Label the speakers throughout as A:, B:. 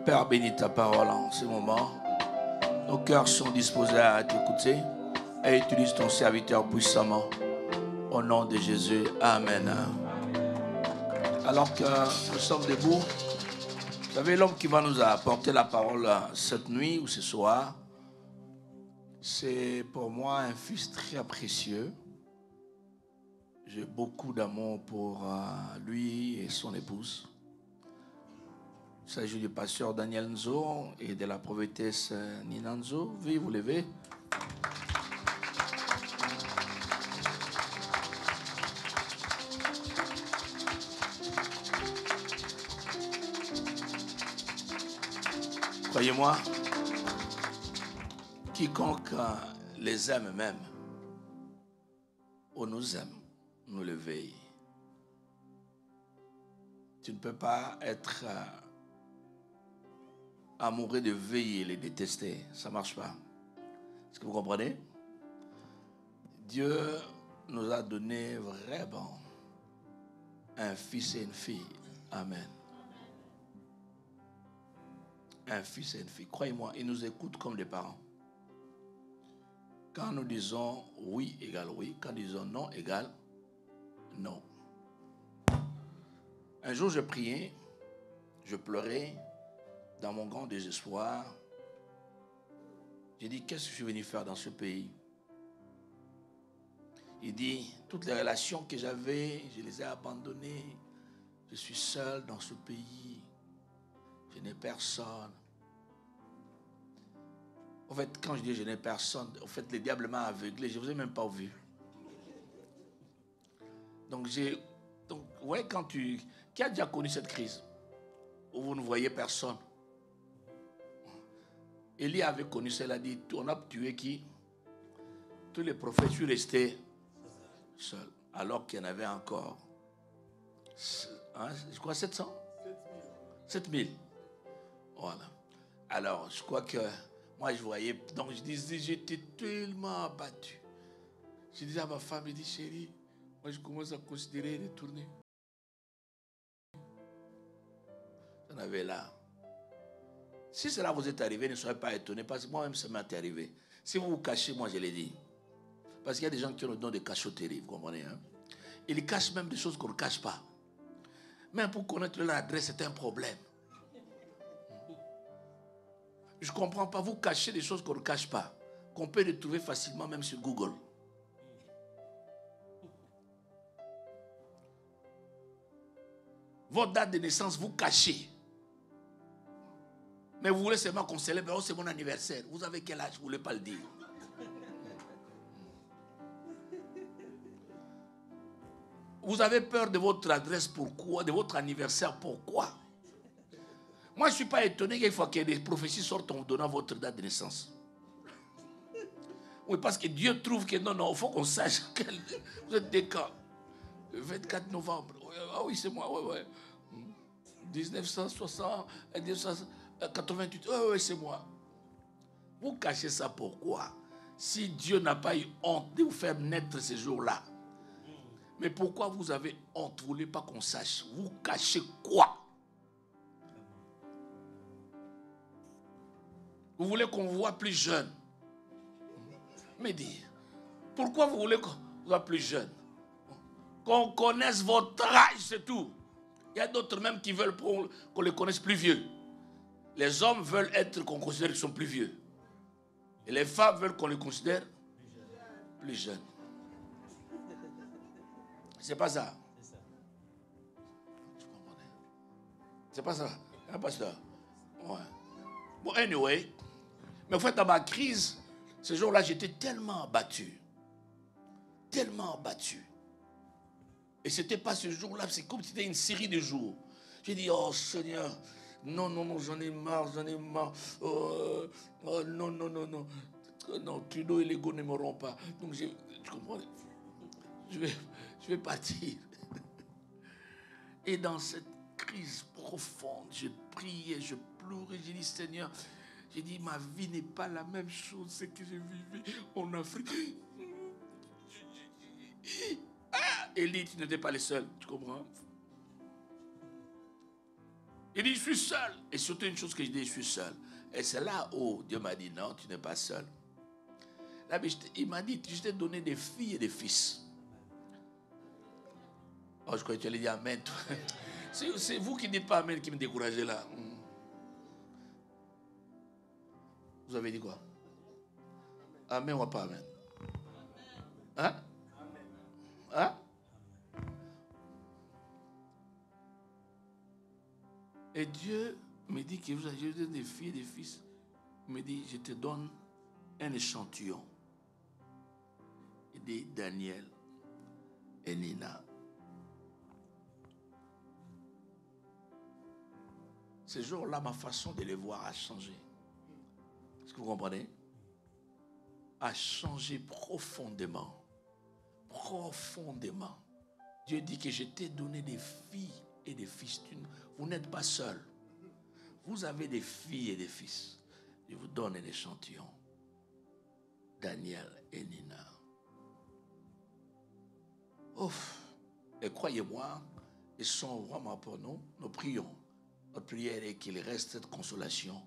A: Père, bénis ta parole en ce moment. Nos cœurs sont disposés à t'écouter et utilise ton serviteur puissamment. Au nom de Jésus, Amen. Alors que nous sommes debout, vous savez, l'homme qui va nous apporter la parole cette nuit ou ce soir, c'est pour moi un fils très précieux. J'ai beaucoup d'amour pour lui et son épouse. Il s'agit du pasteur Daniel Nzo et de la prophétesse Nina Nzo. Veuillez vous lever. Croyez-moi, quiconque les aime même, ou nous aime, nous le veille. Tu ne peux pas être amoureux de veiller et les détester. Ça ne marche pas. Est-ce que vous comprenez? Dieu nous a donné vraiment un fils et une fille. Amen. Un fils et une fille. Croyez-moi, ils nous écoutent comme des parents. Quand nous disons oui égale oui, quand nous disons non égale non. Un jour, je priais, je pleurais dans mon grand désespoir. J'ai dit, qu'est-ce que je suis venu faire dans ce pays? Il dit, toutes les relations que j'avais, je les ai abandonnées. Je suis seul dans ce pays. Je n'ai personne. En fait, quand je dis je n'ai personne, en fait, le diable m'a aveuglé. Je ne vous ai même pas vu. Donc, ouais, qui a déjà connu cette crise où vous ne voyez personne? Élie avait connu cela, dit, on a tué qui? Tous les prophètes, je suis resté seul, alors qu'il y en avait encore, je crois 700? 7000. Voilà. Alors, je crois que moi, je voyais, donc je disais, j'étais tellement abattu. Je disais à ma femme, je dis, chérie, moi, je commence à considérer retourner. J'en avais là. Si cela vous est arrivé, ne soyez pas étonnés, parce que moi-même, ça m'est arrivé. Si vous vous cachez, moi, je l'ai dit. Parce qu'il y a des gens qui ont le don de cachotterie, vous comprenez, hein? Ils cachent même des choses qu'on ne cache pas. Même pour connaître leur adresse, c'est un problème. Je ne comprends pas, vous cachez des choses qu'on ne cache pas, qu'on peut les trouver facilement même sur Google. Votre date de naissance, vous cachez. Mais vous voulez seulement qu'on célèbre, oh, c'est mon anniversaire. Vous avez quel âge? Vous ne voulez pas le dire. Vous avez peur de votre adresse, pourquoi? De votre anniversaire, pourquoi? Moi, je ne suis pas étonné qu'il faut que des prophéties sortent en donnant votre date de naissance. Oui, parce que Dieu trouve que non, il faut qu'on sache que vous êtes des cas. Le 24 novembre. Ah oui, c'est moi, ouais. 1960, 1988, oui, c'est moi. Vous cachez ça pourquoi? Si Dieu n'a pas eu honte de vous faire naître ce jour-là. Mais pourquoi vous avez honte? Vous ne voulez pas qu'on sache? Vous cachez quoi? Vous voulez qu'on vous voit plus jeune? Mais dis, pourquoi vous voulez qu'on vous voit plus jeune? Qu'on connaisse votre âge, c'est tout. Il y a d'autres même qui veulent qu'on les connaisse plus vieux. Les hommes veulent qu'on considère qu'ils sont plus vieux. Et les femmes veulent qu'on les considère plus jeunes. C'est pas ça. C'est pas ça. Hein, pasteur? Ouais. Bon, anyway. Mais en fait, dans ma crise, ce jour-là, j'étais tellement abattu. Tellement abattu. Et ce n'était pas ce jour-là, c'est comme si c'était une série de jours. J'ai dit, oh Seigneur, non, j'en ai marre. Non. Non, Trudeau et Legault ne m'auront pas. Donc, tu comprends? Je vais partir. Et dans cette crise profonde, je priais, je pleurais, j'ai dit, Seigneur, j'ai dit, ma vie n'est pas la même chose que je vivais en Afrique. Élie, tu n'étais pas le seul, tu comprends? Il dit, je suis seul. Et surtout une chose que je dis, je suis seul. Et c'est là où Dieu m'a dit, non, tu n'es pas seul. Là, il m'a dit, je t'ai donné des filles et des fils. Oh, je croyais que tu allais dire amen. C'est vous qui ne dites pas amen qui me découragez là. Vous avez dit quoi? Amen ou pas amen? Hein? Hein? Et Dieu me dit que vous avez des filles et des fils. Il me dit, je te donne un échantillon. Il dit Daniel et Nina. Ce jour-là, ma façon de les voir a changé. Est-ce que vous comprenez? A changé profondément. Profondément. Dieu dit que je t'ai donné des filles et des fils. Vous n'êtes pas seuls. Vous avez des filles et des fils. Je vous donne un échantillon. Daniel et Nina. Ouf. Et croyez-moi, ils sont vraiment pour nous. Nous prions. Notre prière est qu'il reste cette consolation,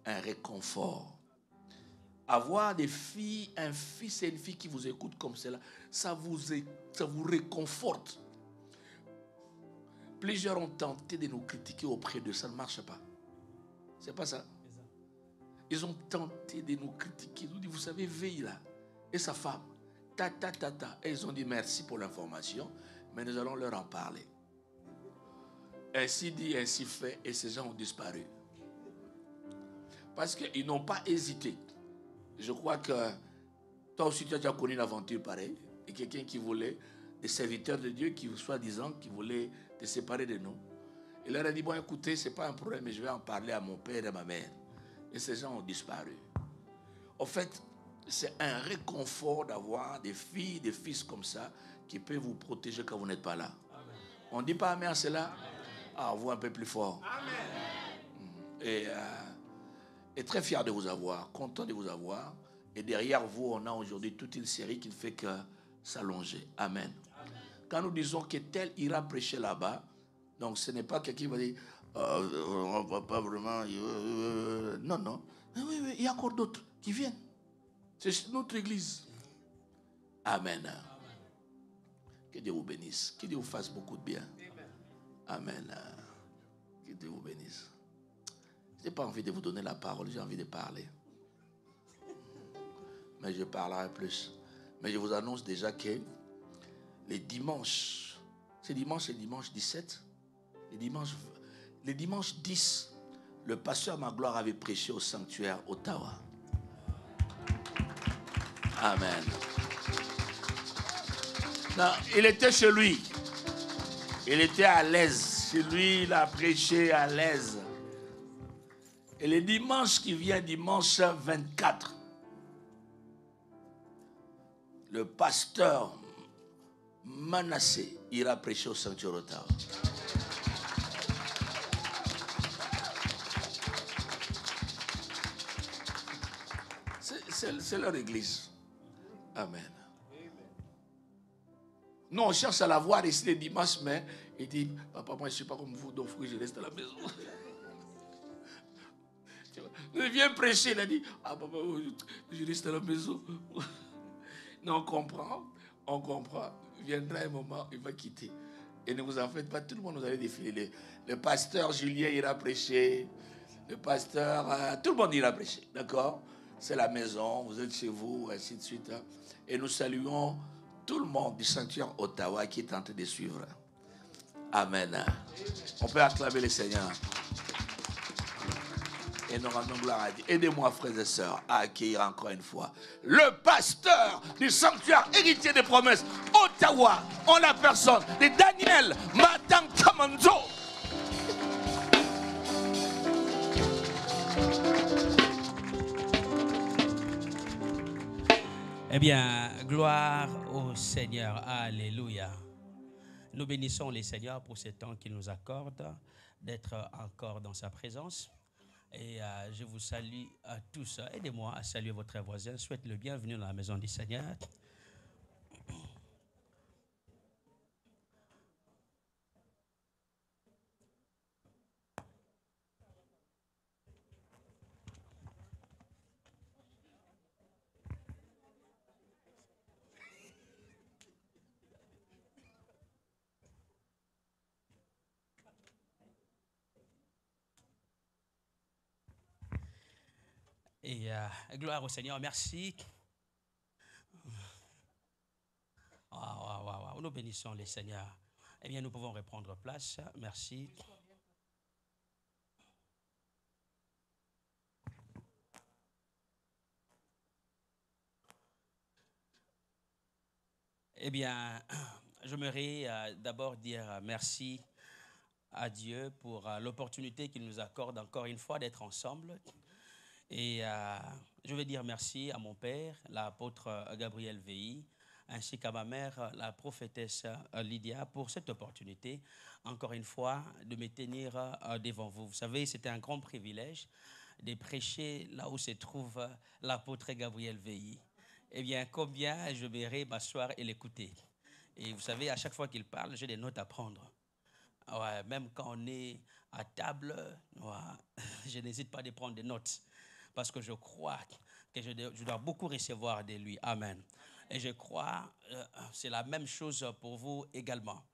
A: un réconfort. Avoir des filles, un fils et une fille qui vous écoutent comme cela, ça vous réconforte. Plusieurs ont tenté de nous critiquer auprès d'eux, ça ne marche pas. C'est pas ça. Ils ont tenté de nous critiquer. Ils ont dit, vous savez, veille là. Et sa femme, Et ils ont dit merci pour l'information, mais nous allons leur en parler. Ainsi dit, ainsi fait, et ces gens ont disparu. Parce qu'ils n'ont pas hésité. Je crois que toi aussi tu as déjà connu une aventure pareille. Et quelqu'un qui voulait, des serviteurs de Dieu, qui soi-disant, qui voulait te séparer de nous. Il leur a dit, bon écoutez, ce n'est pas un problème, mais je vais en parler à mon père et à ma mère. Et ces gens ont disparu. En fait, c'est un réconfort d'avoir des filles, des fils comme ça, qui peuvent vous protéger quand vous n'êtes pas là. Amen. On ne dit pas amen à cela? Ah, vous un peu plus fort. Amen. Et très fier de vous avoir, content de vous avoir. Et derrière vous, on a aujourd'hui toute une série qui ne fait que s'allonger. Amen. Amen. Quand nous disons que tel ira prêcher là-bas, donc ce n'est pas quelqu'un qui va dire on ne va pas vraiment. Non, non. Oui, il y a encore d'autres qui viennent. C'est notre église. Amen. Amen. Que Dieu vous bénisse. Que Dieu vous fasse beaucoup de bien. Amen. Que Dieu vous bénisse. Je n'ai pas envie de vous donner la parole, j'ai envie de parler. Mais je parlerai plus. Mais je vous annonce déjà que les dimanches, c'est le dimanche 17, les dimanches 10, le pasteur Magloire avait prêché au sanctuaire Ottawa. Amen. Non, il était chez lui. Il était à l'aise. Chez lui, il a prêché à l'aise. Et le dimanche qui vient, dimanche 24, le pasteur Manassé ira prêcher au sanctuaire Ottawa. C'est leur église. Amen. Nous, on cherche à la voir ici les dimanches, mais il dit, papa, moi je ne suis pas comme vous, donc je reste à la maison. Il vient prêcher, il a dit, ah papa, je reste à la maison. Non, on comprend. Il viendra un moment, il va quitter. Et ne vous en faites pas, tout le monde nous allait défiler. Le pasteur Julien ira prêcher. Le pasteur, tout le monde ira prêcher, d'accord? C'est la maison, vous êtes chez vous, ainsi de suite. Et nous saluons tout le monde du sanctuaire Ottawa qui est en train de suivre. Amen. On peut acclamer le Seigneur. Et nous rendons gloire à Dieu. Aidez-moi, frères et sœurs, à accueillir encore une fois le pasteur du sanctuaire héritier des promesses, Ottawa, en la personne de Daniel Matankamanzo.
B: Eh bien, gloire au Seigneur. Alléluia. Nous bénissons les Seigneurs pour ce temps qu'il nous accorde d'être encore dans sa présence. Et je vous salue à tous. Aidez-moi à saluer votre voisin. Souhaite le bienvenu dans la maison du Seigneur. Et gloire au Seigneur, merci. Nous bénissons les Seigneurs. Eh bien, nous pouvons reprendre place. Merci. Eh bien, j'aimerais d'abord dire merci à Dieu pour l'opportunité qu'il nous accorde encore une fois d'être ensemble. Et je vais dire merci à mon père, l'apôtre Gabriel Veilly, ainsi qu'à ma mère, la prophétesse Lydia, pour cette opportunité, encore une fois, de me tenir devant vous. Vous savez, c'était un grand privilège de prêcher là où se trouve l'apôtre Gabriel Veilly. Eh bien, combien je verrai m'asseoir et l'écouter. Et vous savez, à chaque fois qu'il parle, j'ai des notes à prendre. Ouais, même quand on est à table, ouais, je n'hésite pas de prendre des notes. Parce que je crois que je dois beaucoup recevoir de lui. Amen. Et je crois c'est la même chose pour vous également.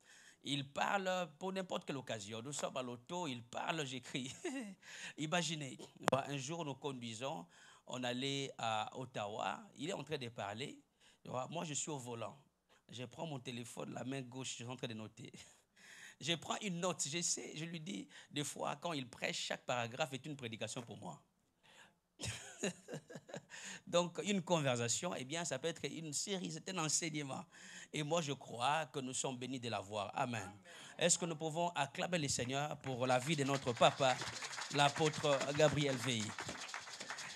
B: Il parle pour n'importe quelle occasion. Nous sommes à l'auto, il parle, j'écris. Imaginez, un jour nous conduisons, on allait à Ottawa, il est en train de parler. Moi, je suis au volant. Je prends mon téléphone, la main gauche, je suis en train de noter. Je prends une note, je lui dis, des fois, quand il prêche, chaque paragraphe est une prédication pour moi. Donc, une conversation, eh bien, ça peut être une série, c'est un enseignement. Et moi, je crois que nous sommes bénis de l'avoir. Amen. Est-ce que nous pouvons acclamer le Seigneur pour la vie de notre papa, l'apôtre Gabriel Veilly?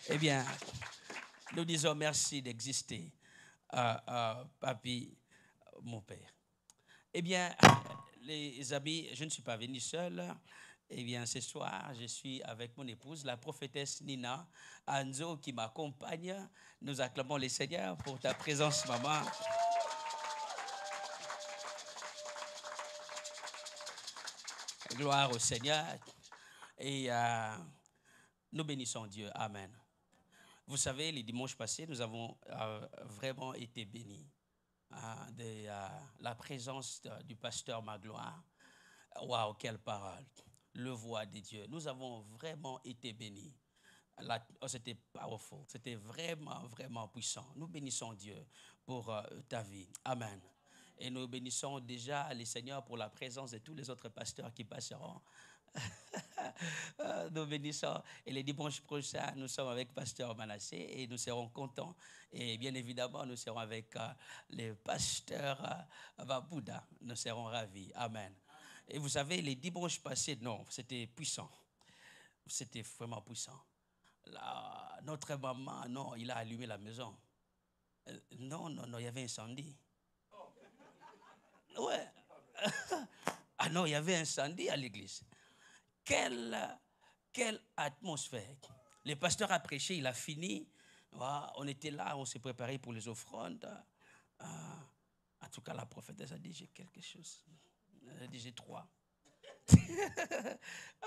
B: Eh bien, nous disons merci d'exister, papy, mon père. Eh bien, les amis, je ne suis pas venu seul. Eh bien, ce soir, je suis avec mon épouse, la prophétesse Nina Anzo, qui m'accompagne. Nous acclamons le Seigneur pour ta présence, maman. Gloire au Seigneur. Et nous bénissons Dieu. Amen. Vous savez, les dimanches passés, nous avons vraiment été bénis de la présence du pasteur Magloire. Waouh, quelle parole! Le voix de Dieu. Nous avons vraiment été bénis. C'était powerful. C'était vraiment, vraiment puissant. Nous bénissons Dieu pour ta vie. Amen. Et nous bénissons déjà le Seigneur pour la présence de tous les autres pasteurs qui passeront. Nous bénissons. Et les dimanches prochains, nous sommes avec pasteur Manassé et nous serons contents. Et bien évidemment, nous serons avec le pasteur Babouda. Nous serons ravis. Amen. Et vous savez, les dimanches passés, non, c'était puissant. C'était vraiment puissant. Notre maman, non, il a allumé la maison. Non, il y avait incendie. Ouais. Ah non, il y avait incendie à l'église. Quelle atmosphère. Le pasteur a prêché, il a fini. On était là, on s'est préparé pour les offrandes. En tout cas, la prophétesse a dit, j'ai quelque chose. Elle a dit, j'ai 3. Elle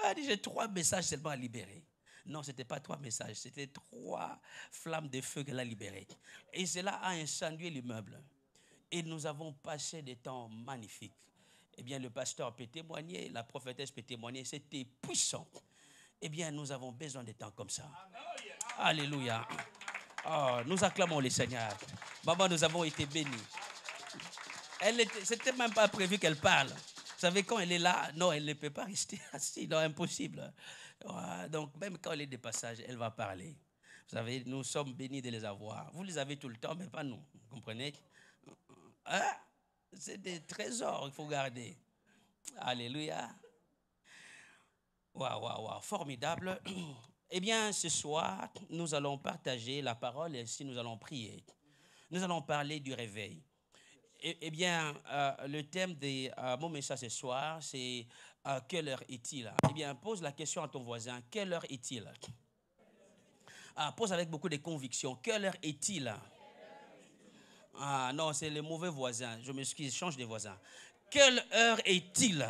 B: a dit, j'ai 3 messages seulement à libérer. Non, ce n'était pas 3 messages, c'était 3 flammes de feu qu'elle a libérées. Et cela a incendié l'immeuble. Et nous avons passé des temps magnifiques. Eh bien, le pasteur peut témoigner, la prophétesse peut témoigner, c'était puissant. Eh bien, nous avons besoin de temps comme ça. Alléluia. Oh, nous acclamons le Seigneur. Maman, nous avons été bénis. C'était même pas prévu qu'elle parle. Vous savez, quand elle est là, non, elle ne peut pas rester assise, non, impossible. Donc, même quand elle est de passage, elle va parler. Vous savez, nous sommes bénis de les avoir. Vous les avez tout le temps, mais pas nous. Vous comprenez? Hein? C'est des trésors qu'il faut garder. Alléluia. Waouh, formidable. Eh bien, ce soir, nous allons partager la parole et ainsi nous allons prier. Nous allons parler du réveil. Eh bien, le thème de mon message ce soir, c'est quelle heure est-il? Eh bien, pose la question à ton voisin, quelle heure est-il? Pose avec beaucoup de conviction, quelle heure est-il? Ah non, c'est le mauvais voisin. Je m'excuse, change de voisin. Quelle heure est-il?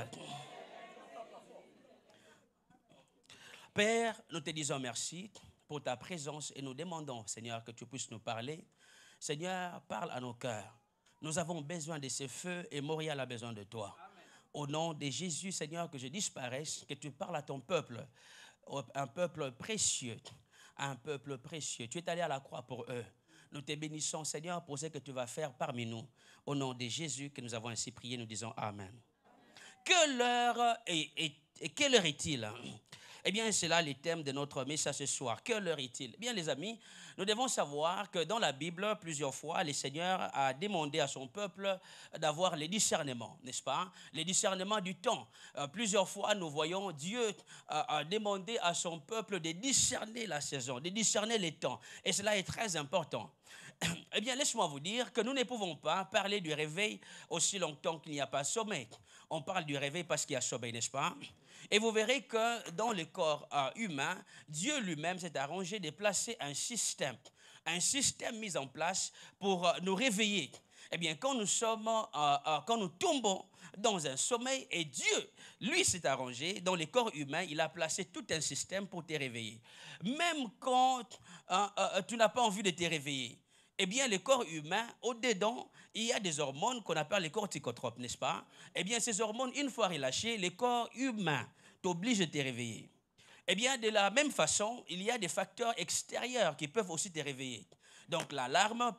B: Père, nous te disons merci pour ta présence et nous demandons, Seigneur, que tu puisses nous parler. Seigneur, parle à nos cœurs. Nous avons besoin de ce feu et Montréal a besoin de toi. Amen. Au nom de Jésus, Seigneur, que je disparaisse, que tu parles à ton peuple, un peuple précieux, un peuple précieux. Tu es allé à la croix pour eux. Nous te bénissons, Seigneur, pour ce que tu vas faire parmi nous. Au nom de Jésus que nous avons ainsi prié, nous disons Amen. Quelle heure est-il? Eh bien, c'est là le thème de notre message ce soir. Quelle heure est-il? Eh bien, les amis, nous devons savoir que dans la Bible, plusieurs fois, le Seigneur a demandé à son peuple d'avoir les discernements, n'est-ce pas? Les discernements du temps. Plusieurs fois, nous voyons Dieu demander à son peuple de discerner la saison, de discerner les temps. Et cela est très important. Eh bien, laisse-moi vous dire que nous ne pouvons pas parler du réveil aussi longtemps qu'il n'y a pas sommeil. On parle du réveil parce qu'il y a sommeil, n'est-ce pas? Et vous verrez que dans le corps humain, Dieu lui-même s'est arrangé de placer un système mis en place pour nous réveiller. Eh bien, quand nous tombons dans un sommeil, et Dieu, lui, s'est arrangé, dans le corps humain, il a placé tout un système pour te réveiller. Même quand tu n'as pas envie de te réveiller, eh bien, le corps humain, au-dedans, il y a des hormones qu'on appelle les corticotropes, n'est-ce pas? Eh bien, ces hormones, une fois relâchées, le corps humain t'oblige de te réveiller. Eh bien, de la même façon, il y a des facteurs extérieurs qui peuvent aussi te réveiller. Donc, l'alarme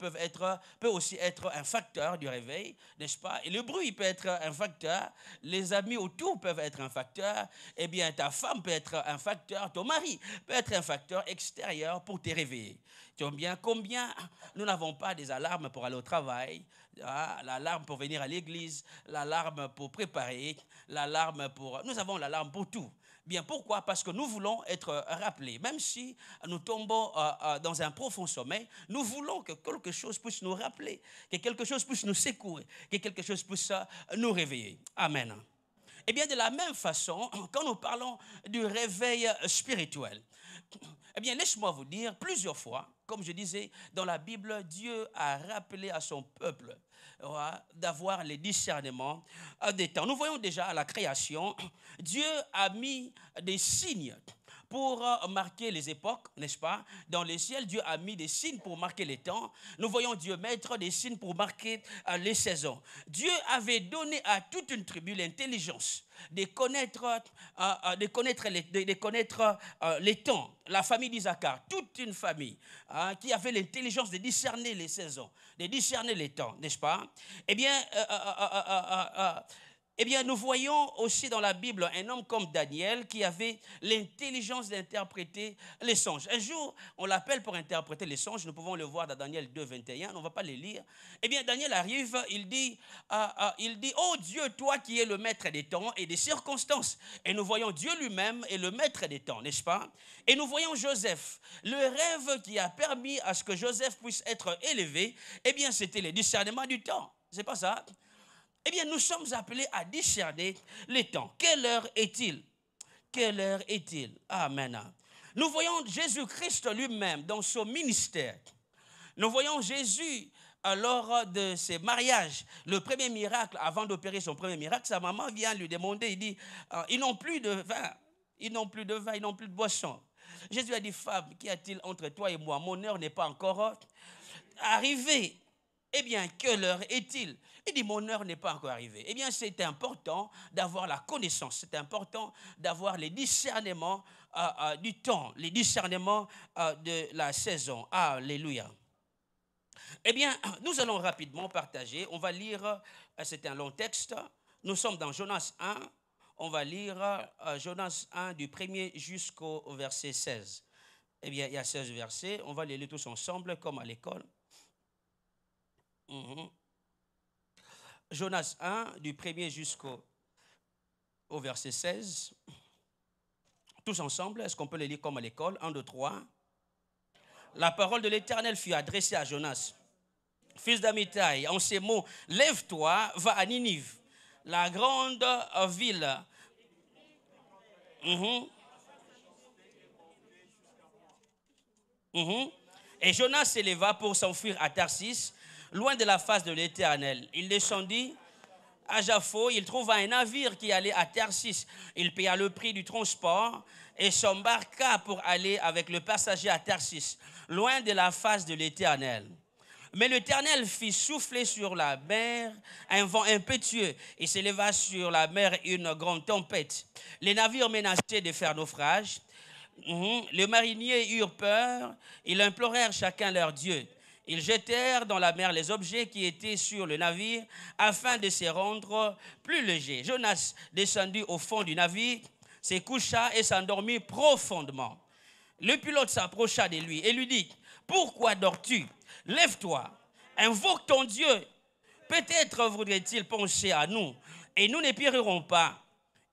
B: peut aussi être un facteur du réveil, n'est-ce pas? Et le bruit peut être un facteur, les amis autour peuvent être un facteur, eh bien, ta femme peut être un facteur, ton mari peut être un facteur extérieur pour te réveiller. Tu vois bien combien nous n'avons pas des alarmes pour aller au travail, l'alarme pour venir à l'église, l'alarme pour préparer, l'alarme pour... Nous avons l'alarme pour tout. Bien, pourquoi? Parce que nous voulons être rappelés. Même si nous tombons dans un profond sommeil, nous voulons que quelque chose puisse nous rappeler, que quelque chose puisse nous secouer, que quelque chose puisse nous réveiller. Amen. Eh bien, de la même façon, quand nous parlons du réveil spirituel, eh bien, laisse-moi vous dire, plusieurs fois, comme je disais, dans la Bible, Dieu a rappelé à son peuple d'avoir les discernements des temps. Nous voyons déjà à la création, Dieu a mis des signes pour marquer les époques, n'est-ce pas? Dans le ciel, Dieu a mis des signes pour marquer les temps. Nous voyons Dieu mettre des signes pour marquer les saisons. Dieu avait donné à toute une tribu l'intelligence de connaître les temps. La famille d'Isaacar, toute une famille qui avait l'intelligence de discerner les saisons, de discerner les temps, n'est-ce pas? Eh bien, nous voyons aussi dans la Bible un homme comme Daniel qui avait l'intelligence d'interpréter les songes. Un jour, on l'appelle pour interpréter les songes. Nous pouvons le voir dans Daniel 2, 21. On ne va pas les lire. Eh bien, Daniel arrive, il dit, oh Dieu, toi qui es le maître des temps et des circonstances. Et nous voyons Dieu lui-même est le maître des temps, n'est-ce pas? Et nous voyons Joseph. Le rêve qui a permis à ce que Joseph puisse être élevé, eh bien, c'était le discernement du temps. C'est pas ça? Eh bien, nous sommes appelés à discerner les temps. Quelle heure est-il? Quelle heure est-il? Amen. Nous voyons Jésus-Christ lui-même dans son ministère. Nous voyons Jésus lors de ses mariages. Le premier miracle, avant d'opérer son premier miracle, sa maman vient lui demander, il dit, ils n'ont plus de vin, ils n'ont plus de vin, ils n'ont plus de boisson. Jésus a dit, femme, qu'y a-t-il entre toi et moi? Mon heure n'est pas encore arrivée. Eh bien, quelle heure est-il? Il dit, mon heure n'est pas encore arrivée. Eh bien, c'est important d'avoir la connaissance, c'est important d'avoir les discernements du temps, les discernements de la saison. Alléluia. Eh bien, nous allons rapidement partager. On va lire, c'est un long texte. Nous sommes dans Jonas 1. On va lire Jonas 1 du 1er jusqu'au verset 16. Eh bien, il y a 16 versets. On va les lire tous ensemble comme à l'école. Jonas 1, du 1er jusqu'au verset 16. Tous ensemble, est-ce qu'on peut les lire comme à l'école? 1, 2, 3. La parole de l'Éternel fut adressée à Jonas, fils d'Amittai, en ces mots, lève-toi, va à Ninive, la grande ville. Et Jonas s'éleva pour s'enfuir à Tarsis, loin de la face de l'Éternel. Il descendit à Jaffo, il trouva un navire qui allait à Tarsis. Il paya le prix du transport et s'embarqua pour aller avec le passager à Tarsis, loin de la face de l'Éternel. Mais l'Éternel fit souffler sur la mer un vent impétueux et s'éleva sur la mer une grande tempête. Les navires menaçaient de faire naufrage. Les mariniers eurent peur, ils implorèrent chacun leur Dieu. Ils jetèrent dans la mer les objets qui étaient sur le navire afin de se rendre plus légers. Jonas descendit au fond du navire, se coucha et s'endormit profondément. Le pilote s'approcha de lui et lui dit, « Pourquoi dors-tu? Lève-toi, invoque ton Dieu. Peut-être voudrait-il penser à nous et nous ne périrons pas. »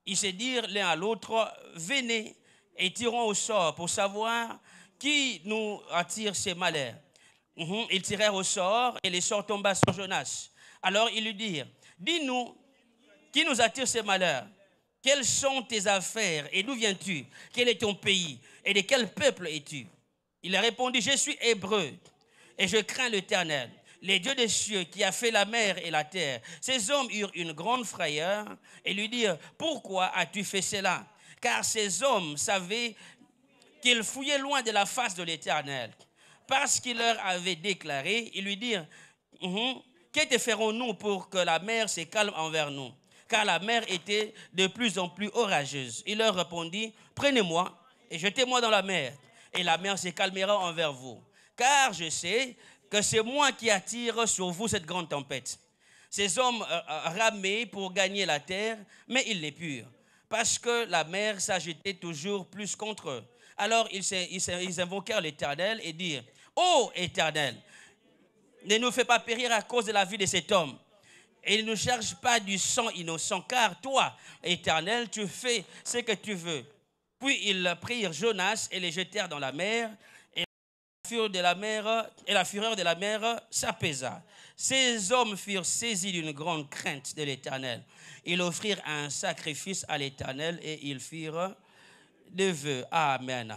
B: Ils se dirent l'un à l'autre, « Venez et tirons au sort pour savoir qui nous attire ces malheurs. » Ils tirèrent au sort et les sorts tomba sur Jonas. Alors ils lui dirent, « Dis-nous, qui nous attire ces malheurs? Quelles sont tes affaires et d'où viens-tu? Quel est ton pays et de quel peuple es-tu? » Il a répondu, « Je suis hébreu et je crains l'Éternel, les dieux des cieux qui a fait la mer et la terre. » Ces hommes eurent une grande frayeur et lui dirent, « Pourquoi as-tu fait cela? » Car ces hommes savaient qu'ils fouillaient loin de la face de l'Éternel. Parce qu'il leur avait déclaré, ils lui dirent, « Que te ferons-nous pour que la mer se calme envers nous? » Car la mer était de plus en plus orageuse. Il leur répondit, « Prenez-moi et jetez-moi dans la mer, et la mer se calmera envers vous. Car je sais que c'est moi qui attire sur vous cette grande tempête. » Ces hommes ramaient pour gagner la terre, mais ils ne purent, parce que la mer s'agitait toujours plus contre eux. Alors ils invoquèrent l'Éternel et dirent, « Ô Éternel, ne nous fais pas périr à cause de la vie de cet homme. Et ne nous charge pas du sang innocent, car toi, Éternel, tu fais ce que tu veux. » Puis ils prirent Jonas et les jetèrent dans la mer, et la fureur de la mer s'apaisa. Ces hommes furent saisis d'une grande crainte de l'Éternel. Ils offrirent un sacrifice à l'Éternel et ils firent des vœux. Amen.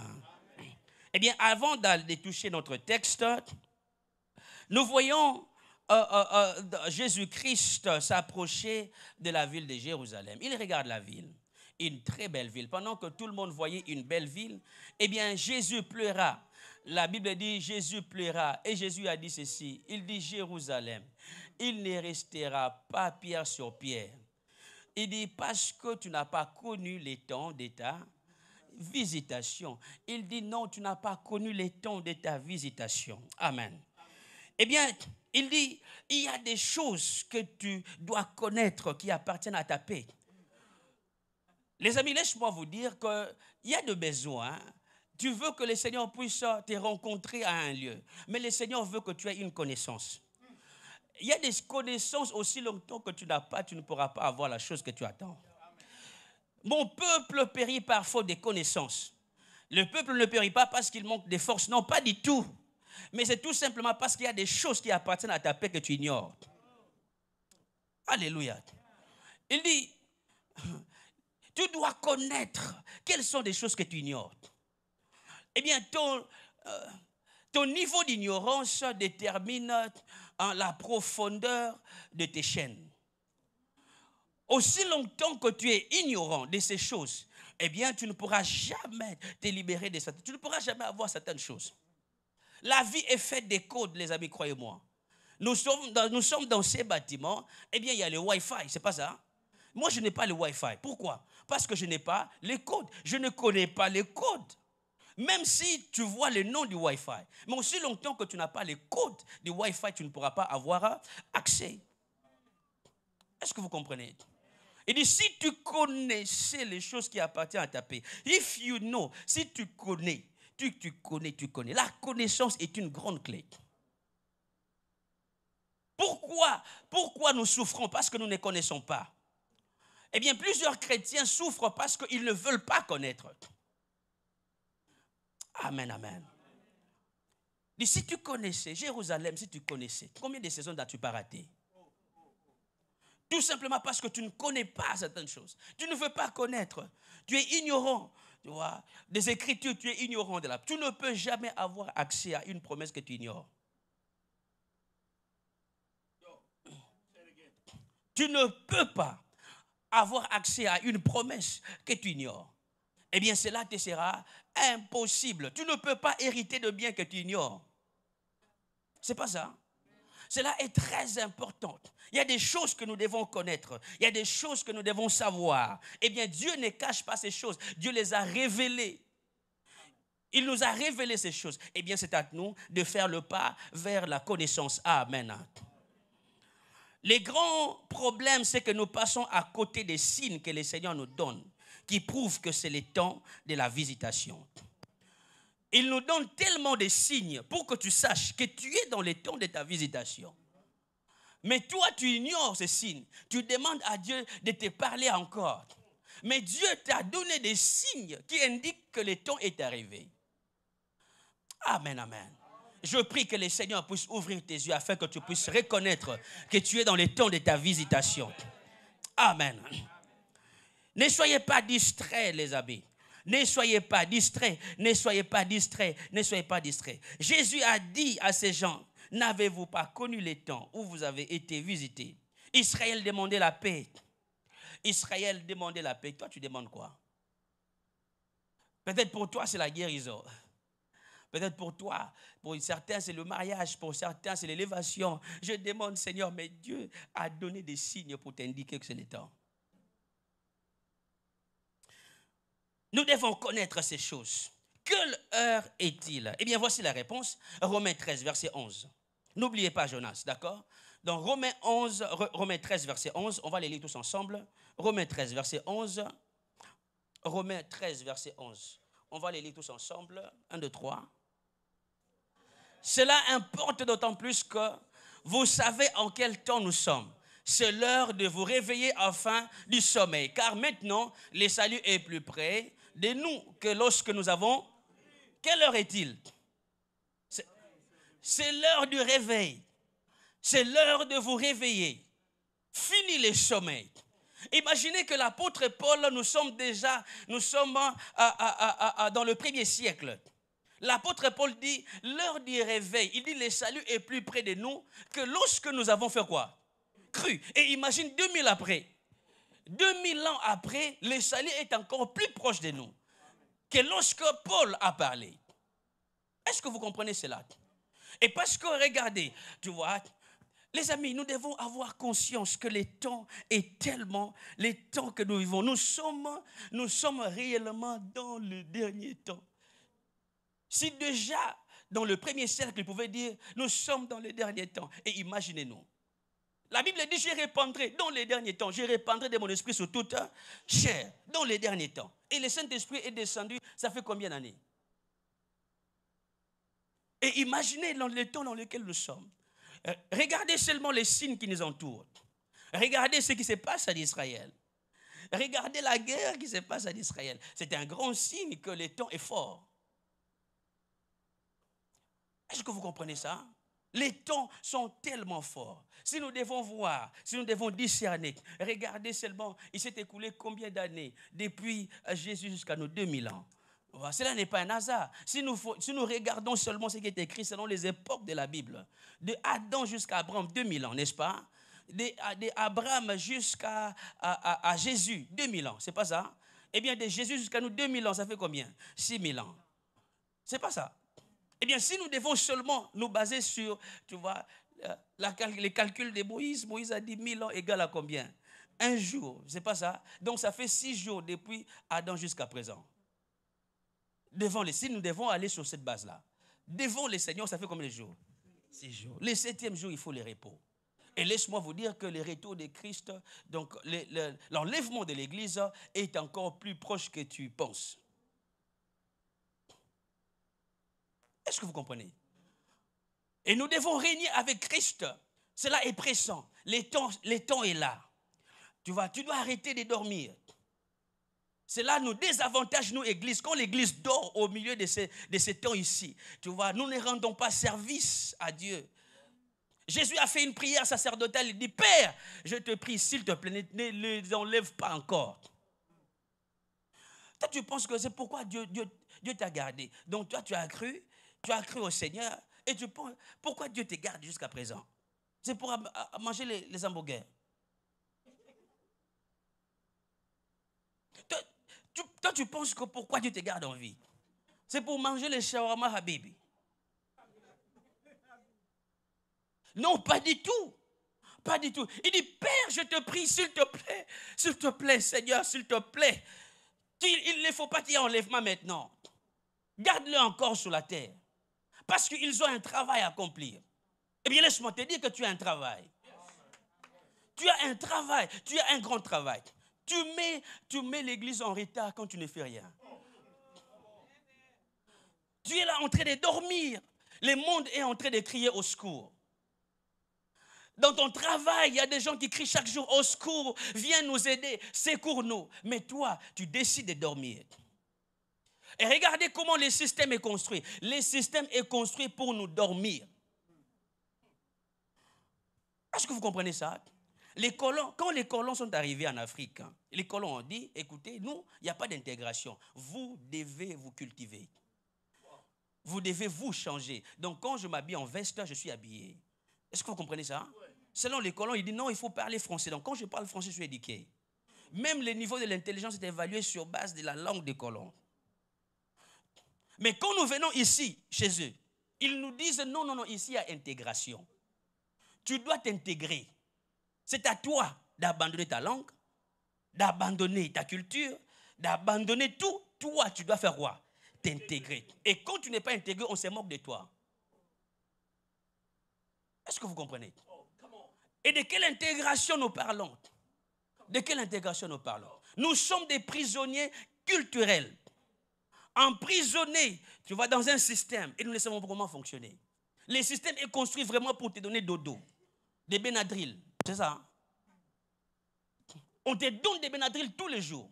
B: Eh bien, avant de toucher notre texte, nous voyons Jésus-Christ s'approcher de la ville de Jérusalem. Il regarde la ville, une très belle ville. Pendant que tout le monde voyait une belle ville, eh bien, Jésus pleura. La Bible dit, Jésus pleura. Et Jésus a dit ceci, il dit, Jérusalem, il ne restera pas pierre sur pierre. Il dit, parce que tu n'as pas connu les temps de ta visitation. Il dit, non, tu n'as pas connu les temps de ta visitation. Amen. Eh bien, il dit, il y a des choses que tu dois connaître qui appartiennent à ta paix. Les amis, laisse-moi vous dire qu'il y a des besoins. Tu veux que le Seigneur puisse te rencontrer à un lieu, mais le Seigneur veut que tu aies une connaissance. Il y a des connaissances aussi longtemps que tu n'as pas, tu ne pourras pas avoir la chose que tu attends. Mon peuple périt par faute de connaissances. Le peuple ne périt pas parce qu'il manque de force, non, pas du tout. Mais c'est tout simplement parce qu'il y a des choses qui appartiennent à ta paix que tu ignores. Alléluia. Il dit, tu dois connaître quelles sont des choses que tu ignores. Eh bien, ton niveau d'ignorance détermine la profondeur de tes chaînes. Aussi longtemps que tu es ignorant de ces choses, eh bien, tu ne pourras jamais te libérer de ça. Tu ne pourras jamais avoir certaines choses. La vie est faite des codes, les amis, croyez-moi. Nous sommes dans ces bâtiments, eh bien, il y a le Wi-Fi, c'est pas ça? Moi, je n'ai pas le Wi-Fi. Pourquoi? Parce que je n'ai pas les codes. Je ne connais pas les codes. Même si tu vois le nom du Wi-Fi, mais aussi longtemps que tu n'as pas les codes du Wi-Fi, tu ne pourras pas avoir accès. Est-ce que vous comprenez? Il dit, si tu connaissais les choses qui appartiennent à ta paix, if you know, si tu connais, tu connais. La connaissance est une grande clé. Pourquoi nous souffrons? Parce que nous ne connaissons pas. Eh bien, plusieurs chrétiens souffrent parce qu'ils ne veulent pas connaître. Amen, amen. Et si tu connaissais Jérusalem, si tu connaissais, combien de saisons n'as-tu pas raté? Tout simplement parce que tu ne connais pas certaines choses. Tu ne veux pas connaître. Tu es ignorant, tu vois, des Écritures, tu es ignorant de la. Tu ne peux jamais avoir accès à une promesse que tu ignores. Tu ne peux pas avoir accès à une promesse que tu ignores. Eh bien, cela te sera impossible. Tu ne peux pas hériter de biens que tu ignores. C'est pas ça. Cela est très important. Il y a des choses que nous devons connaître. Il y a des choses que nous devons savoir. Eh bien, Dieu ne cache pas ces choses. Dieu les a révélées. Il nous a révélé ces choses. Eh bien, c'est à nous de faire le pas vers la connaissance. Amen. Les grands problèmes, c'est que nous passons à côté des signes que le Seigneur nous donne, qui prouvent que c'est le temps de la visitation. Il nous donne tellement de signes pour que tu saches que tu es dans le temps de ta visitation. Mais toi, tu ignores ces signes. Tu demandes à Dieu de te parler encore. Mais Dieu t'a donné des signes qui indiquent que le temps est arrivé. Amen, amen. Je prie que le Seigneur puisse ouvrir tes yeux afin que tu puisses reconnaître que tu es dans le temps de ta visitation. Amen. Ne soyez pas distraits, les amis. Ne soyez pas distraits, ne soyez pas distraits, ne soyez pas distraits. Jésus a dit à ces gens, n'avez-vous pas connu les temps où vous avez été visités? Israël demandait la paix. Israël demandait la paix. Toi, tu demandes quoi? Peut-être pour toi, c'est la guérison. Peut-être pour toi, pour certains, c'est le mariage, pour certains, c'est l'élévation. Je demande, Seigneur, mais Dieu a donné des signes pour t'indiquer que c'est le temps. Nous devons connaître ces choses. Quelle heure est-il? Eh bien, voici la réponse. Romains 13, verset 11. N'oubliez pas Jonas, d'accord? Dans Romains 13, verset 11, on va les lire tous ensemble. Romains 13, verset 11. Romains 13, verset 11. On va les lire tous ensemble. 1, 2, 3. Cela importe d'autant plus que vous savez en quel temps nous sommes. C'est l'heure de vous réveiller enfin du sommeil. Car maintenant, le salut est plus près de nous que lorsque nous avons... Quelle heure est-il? C'est l'heure du réveil. C'est l'heure de vous réveiller. Fini le sommeil. Imaginez que l'apôtre Paul, nous sommes dans le 1er siècle. L'apôtre Paul dit, l'heure du réveil, il dit, le salut est plus près de nous que lorsque nous avons fait quoi? Cru. Et imagine 2000 après. 2000 ans après, le salut est encore plus proche de nous que lorsque Paul a parlé. Est-ce que vous comprenez cela? Et parce que, regardez, tu vois, les amis, nous devons avoir conscience que le temps est tellement, le temps que nous vivons, nous sommes réellement dans le dernier temps. Si déjà, dans le 1er siècle, il pouvait dire, nous sommes dans le dernier temps. Et imaginez-nous. La Bible dit, je répandrai dans les derniers temps, je répandrai de mon esprit sur toute chair, dans les derniers temps. Et le Saint-Esprit est descendu, ça fait combien d'années? Et imaginez le temps dans lequel nous sommes. Regardez seulement les signes qui nous entourent. Regardez ce qui se passe en Israël. Regardez la guerre qui se passe en Israël. C'est un grand signe que le temps est fort. Est-ce que vous comprenez ça? Les temps sont tellement forts. Si nous devons voir, si nous devons discerner, regardez seulement, il s'est écoulé combien d'années depuis Jésus jusqu'à nos 2000 ans. Cela n'est pas un hasard. Si nous regardons seulement ce qui est écrit selon les époques de la Bible, de Adam jusqu'à Abraham, 2000 ans, n'est-ce pas? D'Abraham jusqu'à Jésus, 2000 ans, c'est pas ça? Eh bien, de Jésus jusqu'à nous, 2000 ans, ça fait combien? 6000 ans. C'est pas ça? Eh bien, si nous devons seulement nous baser sur, tu vois, les calculs de Moïse, Moïse a dit 1000 ans égale à combien? Un jour, c'est pas ça? Donc, ça fait 6 jours depuis Adam jusqu'à présent. Si nous devons aller sur cette base-là, devant le Seigneur, ça fait combien de jours? 6 jours. Le 7e jour, il faut le repos. Et laisse-moi vous dire que le retour de Christ, donc l'enlèvement de l'Église est encore plus proche que tu penses. Est-ce que vous comprenez? Et nous devons régner avec Christ. Cela est pressant. Le temps est là. Tu vois, tu dois arrêter de dormir. Cela nous désavantage, nous, Église. Quand l'Église dort au milieu de ces temps ici, tu vois, nous ne rendons pas service à Dieu. Jésus a fait une prière sacerdotale. Il dit, Père, je te prie, s'il te plaît, ne les enlève pas encore. Toi, tu penses que c'est pourquoi Dieu t'a gardé. Donc, toi, tu as cru au Seigneur. Et tu penses, pourquoi Dieu te garde jusqu'à présent? C'est pour manger les hamburgers. Toi, tu penses que pourquoi Dieu te garde en vie? C'est pour manger les shawarma habibi. Non, pas du tout. Pas du tout. Il dit, Père, je te prie, s'il te plaît, Seigneur, s'il te plaît. Il ne faut pas qu'il y ait enlèvement maintenant. Garde-le encore sur la terre. Parce qu'ils ont un travail à accomplir. Eh bien, laisse-moi te dire que tu as un travail. Tu as un travail, tu as un grand travail. Tu mets l'église en retard quand tu ne fais rien. Tu es là en train de dormir. Le monde est en train de crier au secours. Dans ton travail, il y a des gens qui crient chaque jour au secours. Viens nous aider, secours-nous. Mais toi, tu décides de dormir. Et regardez comment le système est construit. Le système est construit pour nous dormir. Est-ce que vous comprenez ça? Les colons, quand les colons sont arrivés en Afrique, les colons ont dit, écoutez, nous, il n'y a pas d'intégration. Vous devez vous cultiver. Vous devez vous changer. Donc, quand je m'habille en veste, je suis habillé. Est-ce que vous comprenez ça? Selon les colons, ils disent non, il faut parler français. Donc, quand je parle français, je suis éduqué. Même le niveau de l'intelligence est évalué sur base de la langue des colons. Mais quand nous venons ici, chez eux, ils nous disent non, non, non, ici il y a intégration. Tu dois t'intégrer. C'est à toi d'abandonner ta langue, d'abandonner ta culture, d'abandonner tout. Toi, tu dois faire quoi? T'intégrer. Et quand tu n'es pas intégré, on se moque de toi. Est-ce que vous comprenez? Et de quelle intégration nous parlons? De quelle intégration nous parlons? Nous sommes des prisonniers culturels. Emprisonnés, tu vas dans un système et nous ne savons pas comment fonctionner. Le système est construit vraiment pour te donner dodo, des Benadryl, c'est ça. On te donne des Benadryl tous les jours.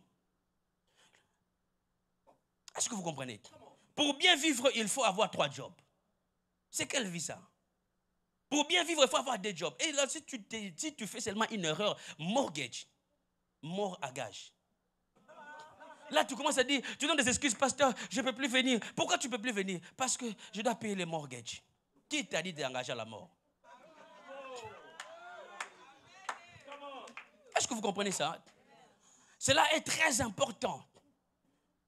B: Est-ce que vous comprenez? Pour bien vivre, il faut avoir 3 jobs. C'est quelle vie ça? Pour bien vivre, il faut avoir 2 jobs. Et là, si tu fais seulement une erreur, mortgage, mort à gage. Là, tu commences à dire, tu donnes des excuses, pasteur, je ne peux plus venir. Pourquoi tu ne peux plus venir? Parce que je dois payer les mortgages. Qui t'a dit d'engager à la mort? Est-ce que vous comprenez ça? Cela est très important.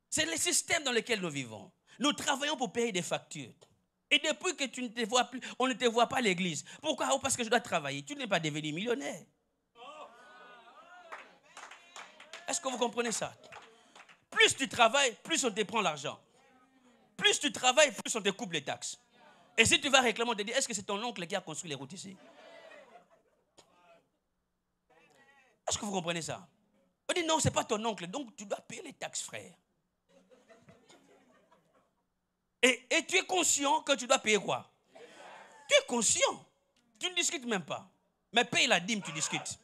B: C'est le système dans lequel nous vivons. Nous travaillons pour payer des factures. Et depuis que tu ne te vois plus, on ne te voit pas à l'église. Pourquoi? Oh, parce que je dois travailler. Tu n'es pas devenu millionnaire. Est-ce que vous comprenez ça? Plus tu travailles, plus on te prend l'argent. Plus tu travailles, plus on te coupe les taxes. Et si tu vas réclamer, on te dit, est-ce que c'est ton oncle qui a construit les routes ici? Est-ce que vous comprenez ça? On dit, non, ce n'est pas ton oncle, donc tu dois payer les taxes, frère. Et tu es conscient que tu dois payer quoi? Tu es conscient. Tu ne discutes même pas. Mais paye la dîme, tu discutes.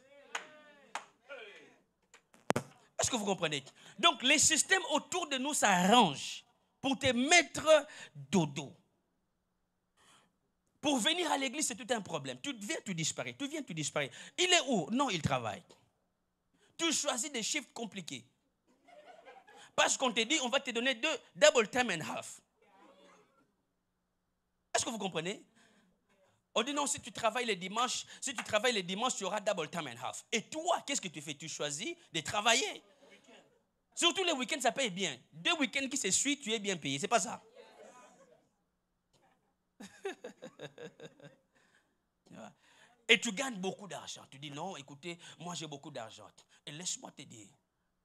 B: Est-ce que vous comprenez? Donc, les systèmes autour de nous s'arrangent pour te mettre dodo. Pour venir à l'église, c'est tout un problème. Tu viens, tu disparais. Tu viens, tu disparais. Il est où? Non, il travaille. Tu choisis des chiffres compliqués. Parce qu'on te dit, on va te donner 2 double time and half. Est-ce que vous comprenez? On dit non, si tu travailles les dimanches, tu auras double time and half. Et toi, qu'est-ce que tu fais? Tu choisis de travailler. Surtout les week-ends, ça paye bien. 2 week-ends qui se suivent, tu es bien payé. C'est pas ça? Et tu gagnes beaucoup d'argent. Tu dis non, écoutez, moi j'ai beaucoup d'argent. Et laisse-moi te dire